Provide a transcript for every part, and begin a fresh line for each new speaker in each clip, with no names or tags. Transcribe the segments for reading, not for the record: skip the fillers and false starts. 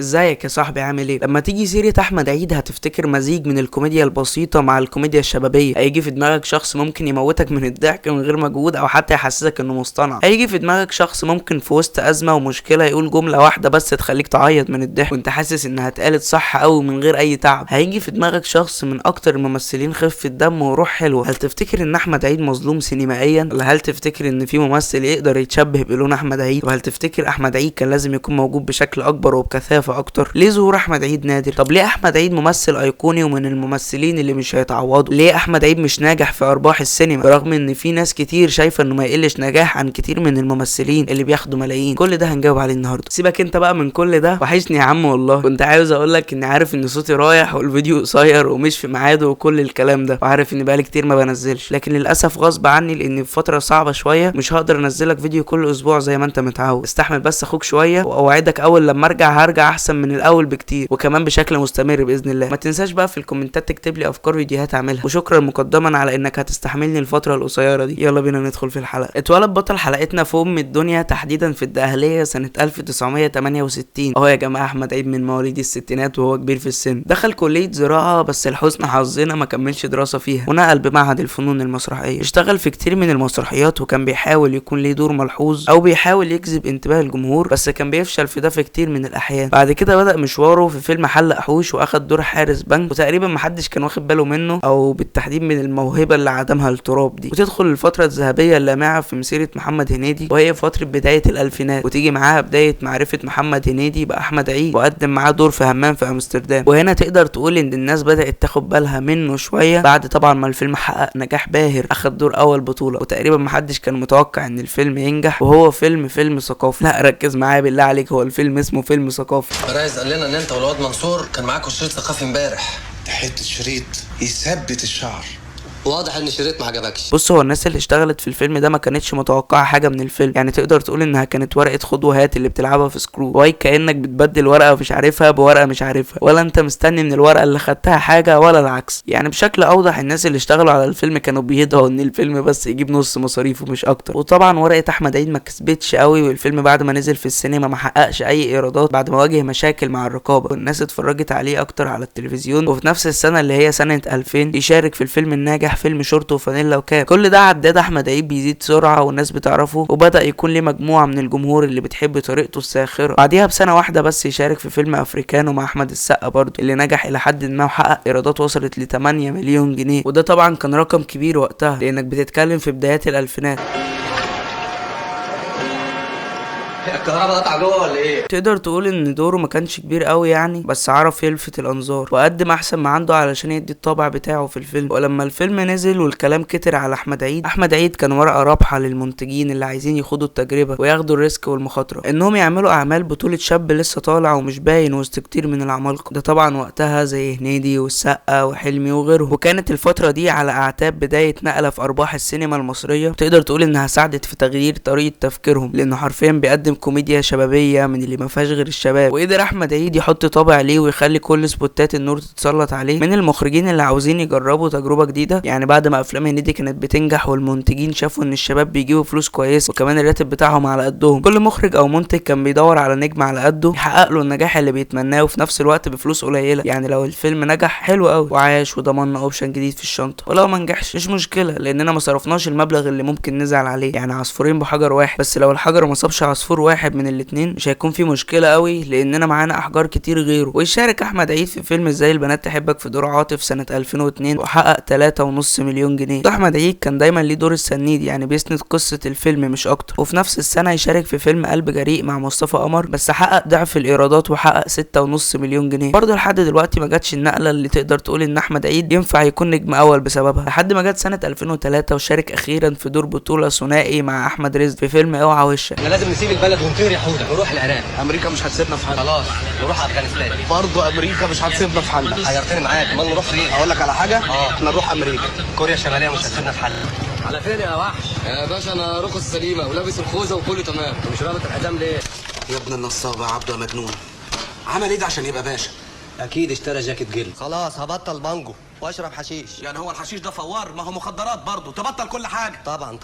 ازيك يا صاحبي؟ عامل ايه؟ لما تيجي سيرة احمد عيد هتفتكر مزيج من الكوميديا البسيطة مع الكوميديا الشبابية. هيجي في دماغك شخص ممكن يموتك من الضحك من غير مجهود او حتى يحسسك انه مصطنع. هيجي في دماغك شخص ممكن في وسط ازمة ومشكلة يقول جملة واحدة بس تخليك تعيط من الضحك وانت حاسس انها اتقالت صح قوي من غير اي تعب. هيجي في دماغك شخص من اكتر الممثلين خفة دم وروح حلوة. هل تفتكر ان احمد عيد مظلوم سينمائيا، ولا هل تفتكر ان في ممثل يقدر يتشبه بلون احمد عيد؟ وهل تفتكر احمد عيد كان لازم يكون موجود بشكل اكبر وبكثافة اكتر؟ ليه ظهور احمد عيد نادر؟ طب ليه احمد عيد ممثل ايقوني ومن الممثلين اللي مش هيتعوضوا؟ ليه احمد عيد مش ناجح في ارباح السينما برغم ان في ناس كتير شايفه انه ما يقلش نجاح عن كتير من الممثلين اللي بياخدوا ملايين؟ كل ده هنجاوب عليه النهارده. سيبك انت بقى من كل ده، وحشني يا عم والله. كنت عاوز اقول لك اني عارف ان صوتي رايح والفيديو قصير ومش في ميعاده وكل الكلام ده، وعارف ان بقالي كتير ما بنزلش، لكن للاسف غصب عني لان في فتره صعبه شويه مش هقدر انزلك فيديو كل اسبوع زي ما انت متعود. استحمل بس اخوك شويه، واوعدك اول لما ارجع هرجع احسن من الاول بكتير وكمان بشكل مستمر باذن الله. ما تنساش بقى في الكومنتات تكتب لي افكار فيديوهات اعملها، وشكرا مقدما على انك هتستحملني الفتره القصيره دي. يلا بينا ندخل في الحلقه. اتولد بطل حلقتنا في ام الدنيا تحديدا في الدقهليه سنه 1968. اهو يا جماعه احمد عيد من مواليد الستينات وهو كبير في السن. دخل كليه زراعه بس لحسن حظنا ما كملش دراسه فيها ونقل بمعهد الفنون المسرحيه. اشتغل في كتير من المسرحيات وكان بيحاول يكون ليه دور ملحوظ او بيحاول يجذب انتباه الجمهور، بس كان بيفشل في ده في كتير من الاحيان. بعد كده بدأ مشواره في فيلم حل حوش واخد دور حارس بنك، وتقريبا محدش كان واخد باله منه او بالتحديد من الموهبه اللي عدمها التراب دي. وتدخل الفتره الذهبيه اللامعه في مسيره محمد هنيدي وهي فتره بدايه الالفينات، وتيجي معاها بدايه معرفه محمد هنيدي باحمد عيد وقدم معاه دور في همام في امستردام. وهنا تقدر تقول ان الناس بدات تاخد بالها منه شويه بعد طبعا ما الفيلم حقق نجاح باهر، اخد دور اول بطوله، وتقريبا محدش كان متوقع ان الفيلم ينجح. وهو فيلم ثقافي. لا ركز معايا بالله عليك، هو الفيلم اسمه فيلم ثقافي.
الرئيس قال لنا ان انت والواد منصور كان معاكوا شريط ثقافي امبارح.
ده حته شريط يثبت الشعر.
واضح ان الشريط ما عجبكش.
بص، هو الناس اللي اشتغلت في الفيلم ده ما كانتش متوقعه حاجه من الفيلم، يعني تقدر تقول انها كانت ورقه خد وهات اللي بتلعبها في سكرو، وهي كانك بتبدل ورقه مش عارفها بورقه مش عارفها، ولا انت مستني من الورقه اللي خدتها حاجه ولا العكس. يعني بشكل اوضح الناس اللي اشتغلوا على الفيلم كانوا بيدعوا ان الفيلم بس يجيب نص مصاريفه مش اكتر. وطبعا ورقه احمد عيد ما كسبتش قوي، والفيلم بعد ما نزل في السينما ما حققش اي ايرادات بعد ما واجه مشاكل مع الرقابه، والناس اتفرجت عليه اكتر على التلفزيون. وفي نفس السنه اللي هي سنه 2000 يشارك في الفيلم الناجح فيلم شورت فانيلا وكاب. كل ده عداد احمد عيد بيزيد سرعه والناس بتعرفه، وبدا يكون ليه مجموعه من الجمهور اللي بتحب طريقته الساخره. بعديها بسنه واحده بس يشارك في فيلم افريكانو مع احمد السقا برضه، اللي نجح الى حد ما وحقق ايرادات وصلت ل 8 مليون جنيه، وده طبعا كان رقم كبير وقتها لانك بتتكلم في بدايات الالفينات.
الكهرباء قطع جوه ولا ايه؟
تقدر تقول ان دوره ما كانش كبير قوي يعني، بس عرف يلفت الانظار وقدم احسن ما عنده علشان يدي الطابع بتاعه في الفيلم. ولما الفيلم نزل والكلام كتر على احمد عيد كان ورقه رابحه للمنتجين اللي عايزين يخوضوا التجربه وياخدوا الريسك والمخاطره انهم يعملوا اعمال بطوله شاب لسه طالع ومش باين وسط كتير من العمالقه. ده طبعا وقتها زي هنيدي والسقا وحلمي وغيرهم. وكانت الفتره دي على اعتاب بدايه نقله في ارباح السينما المصريه، تقدر تقول انها ساعدت في تغيير طريقه تفكيرهم، لانه حرفيا بيقدم كوميديا شبابيه من اللي ما فيهاش غير الشباب. وقدر احمد عيد يحط طابع ليه ويخلي كل سبوتات النور تتسلط عليه من المخرجين اللي عاوزين يجربوا تجربه جديده. يعني بعد ما افلام هنيدي كانت بتنجح والمنتجين شافوا ان الشباب بيجيبوا فلوس كويس وكمان الراتب بتاعهم على قدهم، كل مخرج او منتج كان بيدور على نجم على قده يحقق له النجاح اللي بيتمناه وفي نفس الوقت بفلوس قليله. يعني لو الفيلم نجح حلو قوي وعاش وضمننا اوبشن جديد في الشنطه، ولو ما نجحش مش مشكله لاننا ما صرفناش المبلغ اللي ممكن نزعل عليه. يعني عصفورين بحجر واحد، بس لو الحجر ما صابش عصفور واحد من الاتنين مش هيكون في مشكله قوي لاننا معانا احجار كتير غيره. ويشارك احمد عيد في فيلم ازاي البنات تحبك في دور عاطف سنه 2002 وحقق 3.5 مليون جنيه. احمد عيد كان دايما ليه دور السنيد، يعني بيسند قصه الفيلم مش اكتر. وفي نفس السنه يشارك في فيلم قلب جريء مع مصطفى قمر، بس حقق ضعف الايرادات وحقق 6.5 مليون جنيه. برضه لحد دلوقتي ما جاتش النقله اللي تقدر تقول ان احمد عيد ينفع يكون نجم اول بسببها، لحد ما جت سنه 2003 وشارك اخيرا في دور بطوله ثنائي مع احمد رزق في فيلم اوعى وشك.
احنا لازم نسيب البلد ونطير يا حوده نروح العراق.
امريكا مش هتسيبنا في حالنا.
خلاص نروح افغانستان.
برضه امريكا مش هتسيبنا في حالنا.
حيرتني معاك، امال نروح فين؟
اقول لك على حاجه، احنا نروح امريكا.
كوريا الشماليه مش هتسيبنا في حالنا. على فين يا وحش؟ يا باشا انا رخص سليمه ولابس الخوذه وكله تمام. انت مش رابط الحزام ليه؟
يا ابن النصاب يا عبده مجنون، عمل ايه ده عشان يبقى باشا؟
اكيد اشترى جاكيت جلد. خلاص هبطل بانجو واشرب حشيش.
يعني هو الحشيش ده فوار؟ ما هو مخدرات برضه، تبطل كل حاجه.
طبعا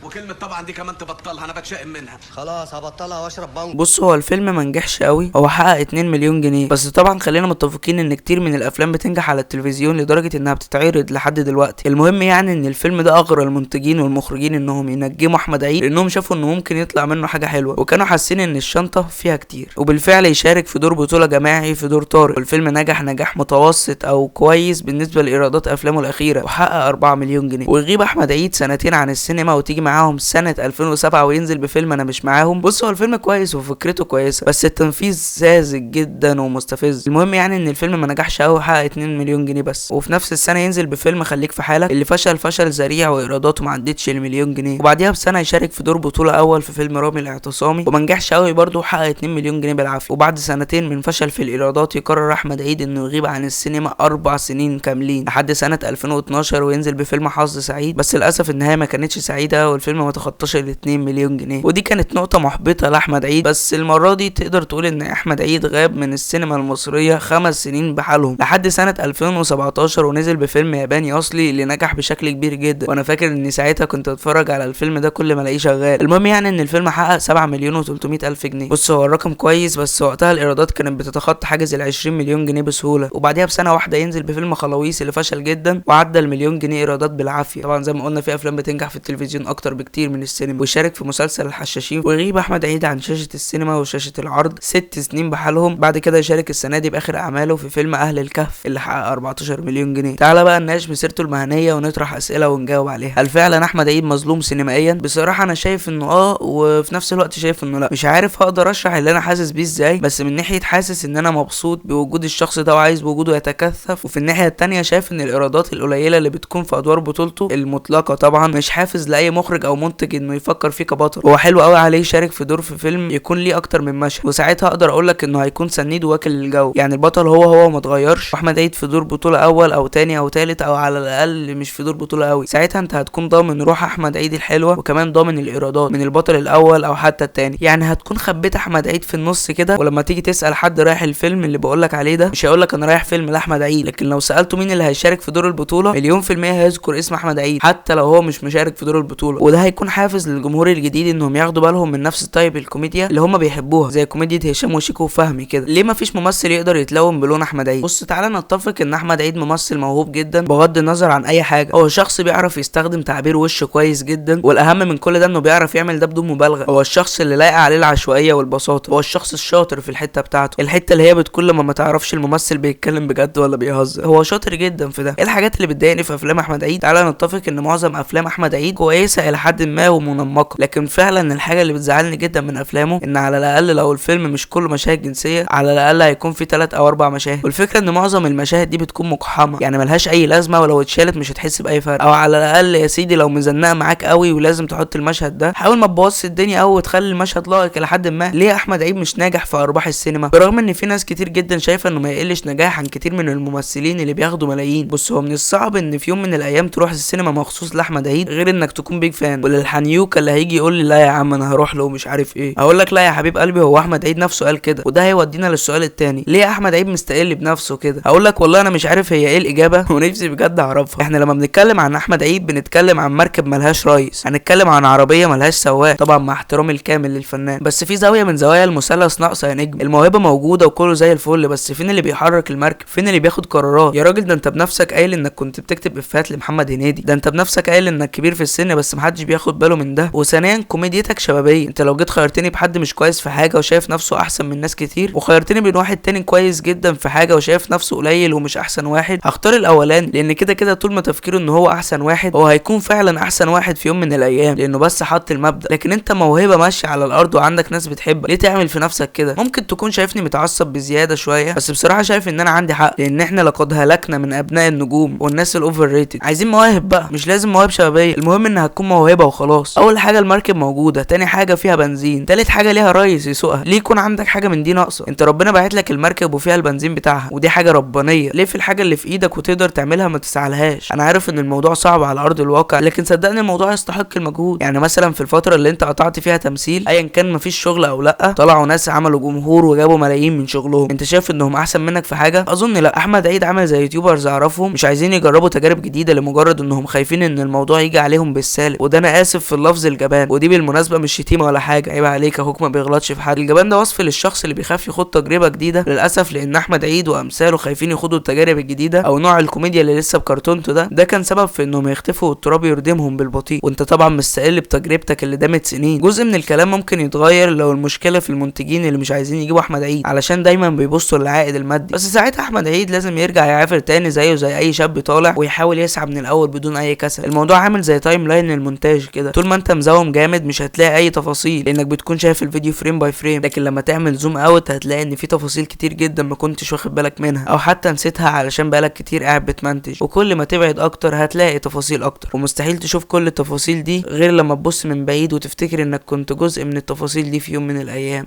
وكلمه طبعا دي كمان تبطلها، انا بتشائم منها.
خلاص هبطلها واشرب بانجو.
بص، هو الفيلم ما نجحش قوي، هو حقق 2 مليون جنيه بس. طبعا خلينا متفقين ان كتير من الافلام بتنجح على التلفزيون لدرجه انها بتتعرض لحد دلوقتي. المهم يعني ان الفيلم ده اغرى المنتجين والمخرجين انهم ينجموا احمد عيد، لانهم شافوا انه ممكن يطلع منه حاجه حلوه، وكانوا حاسين ان الشنطه فيها كتير. وبالفعل يشارك في دور بطوله جماعي في دور طارق، والفيلم نجح نجاح متوسط او كويس بالنسبه لايرادات افلامه الاخيره، وحقق 4 مليون جنيه. ويغيب احمد عيد سنتين عن السينما، وتيجي معاهم سنه 2007 وينزل بفيلم انا مش معاهم. بص، هو الفيلم كويس وفكرته كويسه، بس التنفيذ ساذج جدا ومستفز. المهم يعني ان الفيلم ما نجحش قوي، حقق 2 مليون جنيه بس. وفي نفس السنه ينزل بفيلم خليك في حالك، اللي فشل ذريع وايراداته ما عدتش المليون جنيه. وبعديها بسنه يشارك في دور بطوله اول في فيلم رامي الاعتصامي، وما نجحش قوي برضه، حقق 2 مليون جنيه بالعافيه. وبعد سنتين من فشل في الايرادات يقرر احمد عيد انه يغيب عن السينما 4 سنين كاملين لحد سنه 2012، وينزل بفيلم حظ سعيد. بس للاسف النهايه ما كانتش سعيده، والفيلم ما تخطاش ال 2 مليون جنيه، ودي كانت نقطه محبطه لاحمد عيد. بس المره دي تقدر تقول ان احمد عيد غاب من السينما المصريه 5 سنين بحالهم لحد سنه 2017، ونزل بفيلم ياباني اصلي اللي نجح بشكل كبير جدا. وانا فاكر ان ساعتها كنت اتفرج على الفيلم ده كل ما الاقيه شغال. المهم يعني ان الفيلم حقق 7 مليون و300 الف جنيه. بص، هو الرقم كويس، بس وقتها الايرادات كانت بتتخطى حاجز ال 20 مليون جنيه بسهوله. وبعديها بسنه واحده ينزل بفيلم خلاويص اللي فشل جدا وعدى المليون جنيه ايرادات بالعافيه. طبعا زي ما قلنا في افلام بتنجح في التلفزيون اكتر بكتير من السينما. ويشارك في مسلسل الحشاشين، ويغيب احمد عيد عن شاشه السينما وشاشه العرض 6 سنين بحالهم. بعد كده يشارك السنه دي باخر اعماله في فيلم اهل الكهف اللي حقق 14 مليون جنيه. تعالى بقى نناقش مسيرته المهنيه ونطرح اسئله ونجاوب عليها. هل فعلا احمد عيد مظلوم سينمائيا؟ بصراحه انا شايف انه وفي نفس الوقت شايف انه لا. مش عارف هقدر اشرح اللي انا حاسس بيه ازاي، بس من ناحيه حاسس ان انا مبسوط بوجود الشخص ده وعايز وجوده يتكثف، وفي الناحيه التانية شايف ان الايرادات القليله اللي بتكون في ادوار بطولته المطلقه طبعا مش حافز لاي مخرج او منتج انه يفكر فيه كبطل. هو حلو قوي عليه يشارك في دور في فيلم يكون ليه اكتر من مشهد، وساعتها اقدر اقول لك انه هيكون سنيد واكل الجو. يعني البطل هو ما اتغيرش، واحمد عيد في دور بطوله اول او تاني او تالت، او على الاقل مش في دور بطوله قوي. ساعتها انت هتكون ضامن روح احمد عيد الحلوه، وكمان ضامن الايرادات من البطل الاول او حتى التاني. يعني هتكون خبيت احمد عيد في النص كده. ولما تيجي تسال حد رايح الفيلم اللي بقول لك عليه ده، مش هيقول لك انا رايح فيلم لاحمد عيد، لكن لو سالته مين اللي هيشارك في دور البطوله مليون في المية هيذكر اسم احمد عيد حتى لو هو مش مشارك في دور البطوله. وده هيكون حافز للجمهور الجديد انهم ياخدوا بالهم من نفس الطيب الكوميديا اللي هم بيحبوها، زي كوميديا هشام وشيكو وفهمي كده. ليه ما فيش ممثل يقدر يتلون بلون احمد عيد؟ بص، تعالى نتفق ان احمد عيد ممثل موهوب جدا بغض النظر عن اي حاجه. هو شخص بيعرف يستخدم تعبير وشه كويس جدا، والاهم من كل ده انه بيعرف يعمل ده بدون مبالغه. هو الشخص اللي لايق عليه العشوائيه والبساطه، هو الشخص الشاطر في الحته بتاعته، الحته اللي هي بتكون لما ما تعرفش الممثل بيتكلم بجد ولا بيهزر. هو شاطر جدا في ده. ايه الحاجات اللي بتضايقني في افلام احمد عيد؟ تعالى نتفق ان معظم افلام احمد عيد كويسه الى حد ما ومنمقه، لكن فعلا الحاجه اللي بتزعلني جدا من افلامه ان على الاقل لو الفيلم مش كله مشاهد جنسيه، على الاقل هيكون في 3 أو 4 مشاهد. والفكره ان معظم المشاهد دي بتكون مقحمه، يعني ملهاش اي لازمه، ولو اتشالت مش هتحس باي فرق. او على الاقل يا سيدي لو مزنقه معاك قوي ولازم تحط المشهد ده، حاول ما تبوظش الدنيا قوي وتخلي المشهد لائق الى حد ما. ليه احمد عيد مش ناجح في ارباح السينما برغم ان في ناس كتير جدا شايفه انه ما يقلش نجاح عن كتير من الممثلين اللي بياخدوا ملايين؟ بص، هو من الصعب ان في يوم من الايام تروح السينما مخصوص لاحمد عيد غير انك تكون بيج فان. وللحنيوكه اللي هيجي يقول لي لا يا عم انا هروح له مش عارف ايه، اقول لك لا يا حبيب قلبي، هو احمد عيد نفسه قال كده. وده هيودينا للسؤال التاني، ليه احمد عيد مستقل بنفسه كده؟ هقول لك والله انا مش عارف هي ايه الاجابه ونفسي بجد اعرفها. احنا لما بنتكلم عن احمد عيد بنتكلم عن مركب ملهاش رئيس، هنتكلم عن عربيه ملهاش سواق، طبعا مع احترامي الكامل للفنان، بس في زاويه من زوايا المثلث ناقصه يا نجم. الموهبه موجوده وكله زي الفل، بس فين اللي بيحرك المركب؟ فين اللي بياخد قرارات؟ يا راجل ده انت بنفسك قايل انك كنت بتكتب افيهات لمحمد هنيدي، ده انت بنفسك قايل انك كبير في السن بس محدش بياخد باله من ده. وثانيا كوميديتك شبابيه. انت لو جيت خيرتني بحد مش كويس في حاجه وشايف نفسه احسن من ناس كتير، وخيرتني بين واحد تاني كويس جدا في حاجه وشايف نفسه قليل ومش احسن واحد، هختار الاولاني، لان كده كده طول ما تفكيره ان هو احسن واحد هو هيكون فعلا احسن واحد في يوم من الايام، لانه بس حط المبدأ. لكن انت موهبه ماشيه على الارض وعندك ناس بتحبك، ليه تعمل في نفسك كده؟ ممكن تكون شايفني متعصب بزياده شويه، بس بصراحه شايف ان انا عندي حق، لان احنا لقد هلكنا من ابناء النجوم والناس الاوفر ريتد. عايزين مواهب بقى، مش لازم مواهب شبابيه، المهم انها تكون موهبه وخلاص. اول حاجه المركب موجوده، تاني حاجه فيها بنزين، تالت حاجه ليها ريس يسوقها. ليه يكون عندك حاجه من دي ناقصه؟ انت ربنا باعت لك المركب وفيها البنزين بتاعها، ودي حاجه ربانيه. ليه في الحاجه اللي في ايدك وتقدر تعملها ما تسعلهاش؟ انا عارف ان الموضوع صعب على ارض الواقع، لكن صدقني الموضوع يستحق المجهود. يعني مثلا في الفتره اللي انت قطعت فيها تمثيل ايا كان مفيش شغل او لا، طلعوا ناس عملوا جمهور وجابوا ملايين من شغلهم، انت شايف انهم احسن منك في حاجه؟ اظن لا. احمد عيد عمل زي يوتيوبرز اعرفهم مش عايزين يجربوا تجارب جديده لمجرد انهم خايفين ان الموضوع يجي عليهم بالسالب، وده انا اسف في اللفظ الجبان، ودي بالمناسبه مش شتيمه ولا حاجه، عيب عليك اخوك ما بيغلطش في حد. الجبان ده وصف للشخص اللي بيخاف يخوض تجربه جديده، للاسف لان احمد عيد وامثاله خايفين يخوضوا التجارب الجديده او نوع الكوميديا اللي لسه بكرتونته ده كان سبب في انهم يختفوا والتراب يردمهم بالبطيء. وانت طبعا مستقل بتجربتك اللي دامت سنين. جزء من الكلام ممكن يتغير لو المشكله في المنتجين اللي مش عايزين يجيبوا احمد عيد علشان دايما بيبصوا للعائد المادي، بس ساعتها احمد عيد لازم يرجع يعافر تاني زيه زي اي شاب طالع ويحاول يسعى من الاول بدون اي كسل. الموضوع عامل زي تايم لاين المونتاج كده، طول ما انت مزوم جامد مش هتلاقي اي تفاصيل لانك بتكون شايف الفيديو فريم باي فريم، لكن لما تعمل زوم اوت هتلاقي ان في تفاصيل كتير جدا ما كنتش واخد بالك منها او حتى نسيتها علشان بقالك كتير قاعد بتمنتج. وكل ما تبعد اكتر هتلاقي تفاصيل اكتر، ومستحيل تشوف كل التفاصيل دي غير لما تبص من بعيد وتفتكر انك كنت جزء من التفاصيل دي في يوم من الايام.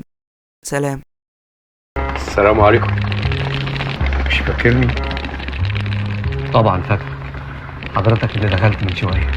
سلام.
السلام عليكم. مش فاكرني؟
طبعا فاكر حضرتك اللي دخلت من شويه.